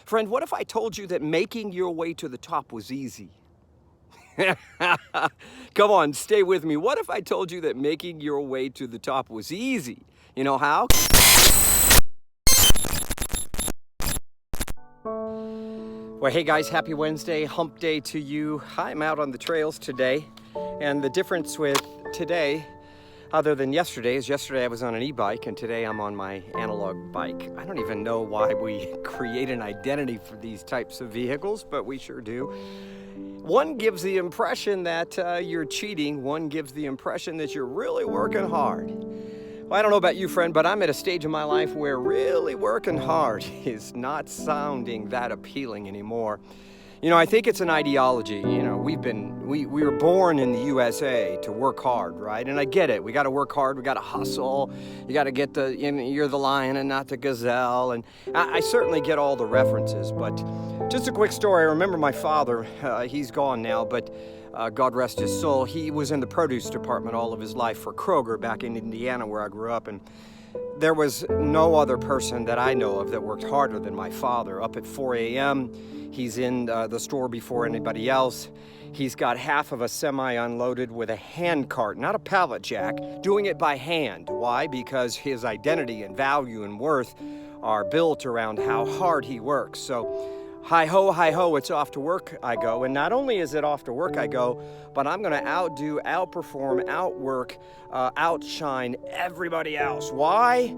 Friend, what if I told you that making your way to the top was easy? Come on, stay with me. What if I told you that making your way to the top was easy? You know how? Well, hey guys, happy Wednesday, hump day to you. I'm out on the trails today, and the difference with today, other than yesterday, is yesterday I was on an e-bike and today I'm on my analog bike. I don't even know why we create an identity for these types of vehicles, but we sure do. One gives the impression that you're cheating. One gives the impression that you're really working hard. Well, I don't know about you, friend, but I'm at a stage in my life where really working hard is not sounding that appealing anymore. You know, I think it's an ideology. You know, we were born in the USA to work hard, right? And I get it. We got to work hard. We got to hustle. You got to get you're the lion and not the gazelle. And I certainly get all the references. But just a quick story. I remember my father. He's gone now, but God rest his soul. He was in the produce department all of his life for Kroger back in Indiana, where I grew up. And there was no other person that I know of that worked harder than my father. Up at 4 a.m., he's in the store before anybody else. He's got half of a semi unloaded with a hand cart, not a pallet jack, doing it by hand. Why? Because his identity and value and worth are built around how hard he works. So hi ho, it's off to work I go. And not only is it off to work I go, but I'm going to outdo, outperform, outwork, outshine everybody else. Why?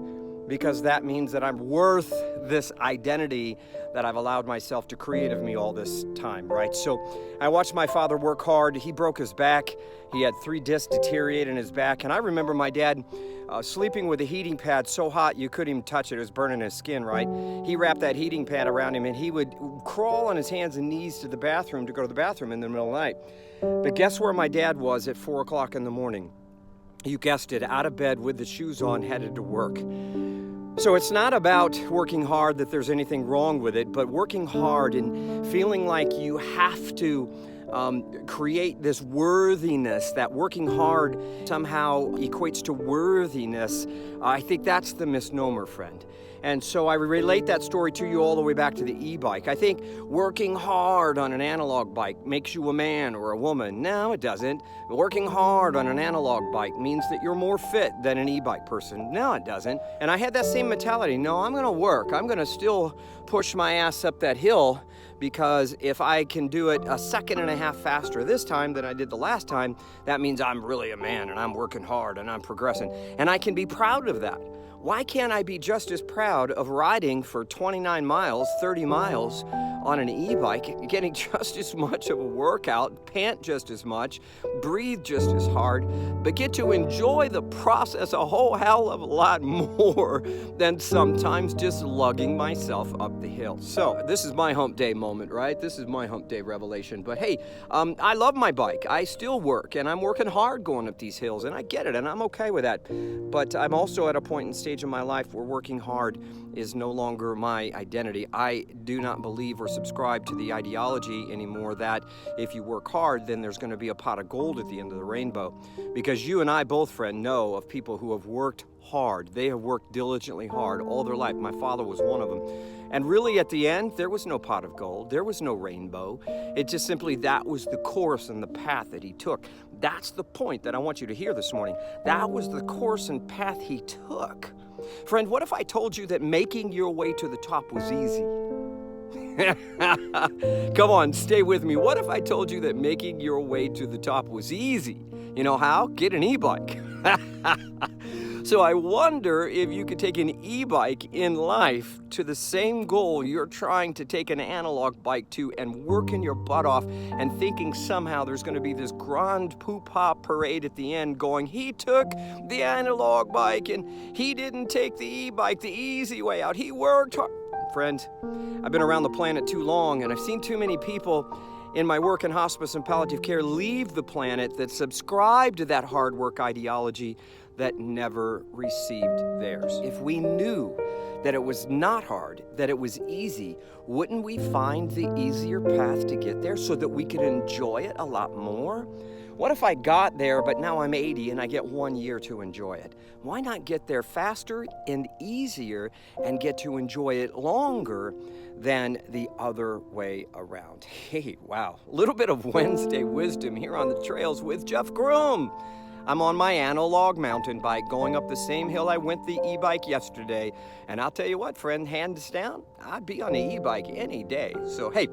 Because that means that I'm worth this identity that I've allowed myself to create of me all this time, right? So I watched my father work hard. He broke his back. He had 3 discs deteriorate in his back. And I remember my dad sleeping with a heating pad so hot you couldn't even touch it. It was burning his skin, right? He wrapped that heating pad around him and he would crawl on his hands and knees to the bathroom to go to the bathroom in the middle of the night. But guess where my dad was at 4 o'clock in the morning? You guessed it, out of bed with the shoes on, headed to work. So it's not about working hard that there's anything wrong with it, but working hard and feeling like you have to create this worthiness, that working hard somehow equates to worthiness. I think that's the misnomer, friend. And so I relate that story to you all the way back to the e-bike. I think working hard on an analog bike makes you a man or a woman. No, it doesn't. Working hard on an analog bike means that you're more fit than an e-bike person. No, it doesn't. And I had that same mentality. No, I'm going to work. I'm going to still push my ass up that hill, because if I can do it a second and a half faster this time than I did the last time, that means I'm really a man and I'm working hard and I'm progressing. And I can be proud of that. Why can't I be just as proud of riding for 29 miles, 30 miles on an e-bike, getting just as much of a workout, pant just as much, breathe just as hard, but get to enjoy the process a whole hell of a lot more than sometimes just lugging myself up the hill. So this is my hump day moment, right? This is my hump day revelation. But hey, I love my bike. I still work, and I'm working hard going up these hills, and I get it, and I'm okay with that. But I'm also at a point in stage in my life where working hard is no longer my identity. I do not believe or subscribe to the ideology anymore that if you work hard, then there's going to be a pot of gold at the end of the rainbow. Because you and I both, friend, know of people who have worked hard. They have worked diligently hard all their life. My father was one of them. And really at the end, there was no pot of gold. There was no rainbow. It just simply, that was the course and the path that he took. That's the point that I want you to hear this morning. That was the course and path he took. Friend, what if I told you that making your way to the top was easy? Come on, stay with me. What if I told you that making your way to the top was easy? You know how? Get an e-bike. So I wonder if you could take an e-bike in life to the same goal you're trying to take an analog bike to, and working your butt off and thinking somehow there's going to be this grand poop-hop parade at the end going, he took the analog bike and he didn't take the e-bike the easy way out. He worked hard. Friend, I've been around the planet too long, and I've seen too many people in my work in hospice and palliative care leave the planet that subscribe to that hard work ideology that never received theirs. If we knew that it was not hard, that it was easy, wouldn't we find the easier path to get there so that we could enjoy it a lot more? What if I got there, but now I'm 80 and I get 1 year to enjoy it? Why not get there faster and easier and get to enjoy it longer than the other way around? Hey, wow. A little bit of Wednesday wisdom here on the trails with Jeff Groom. I'm on my analog mountain bike going up the same hill I went the e-bike yesterday. And I'll tell you what, friend, hands down, I'd be on the e-bike any day. So, hey,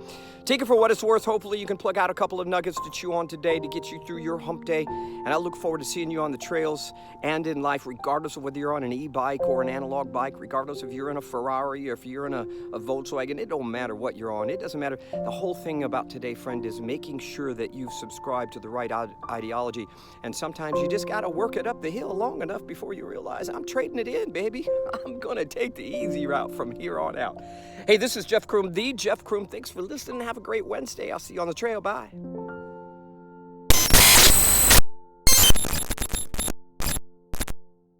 take it for what it's worth. Hopefully you can plug out a couple of nuggets to chew on today to get you through your hump day. And I look forward to seeing you on the trails and in life, regardless of whether you're on an e-bike or an analog bike, regardless if you're in a Ferrari or if you're in a Volkswagen. It don't matter what you're on. It doesn't matter. The whole thing about today, friend, is making sure that you've subscribed to the right ideology. And sometimes you just got to work it up the hill long enough before you realize I'm trading it in, baby. I'm going to take the easy route from here on out. Hey, this is Jeff Kroom, the Jeff Kroom. Thanks for listening. Have a great Wednesday. I'll see you on the trail. Bye.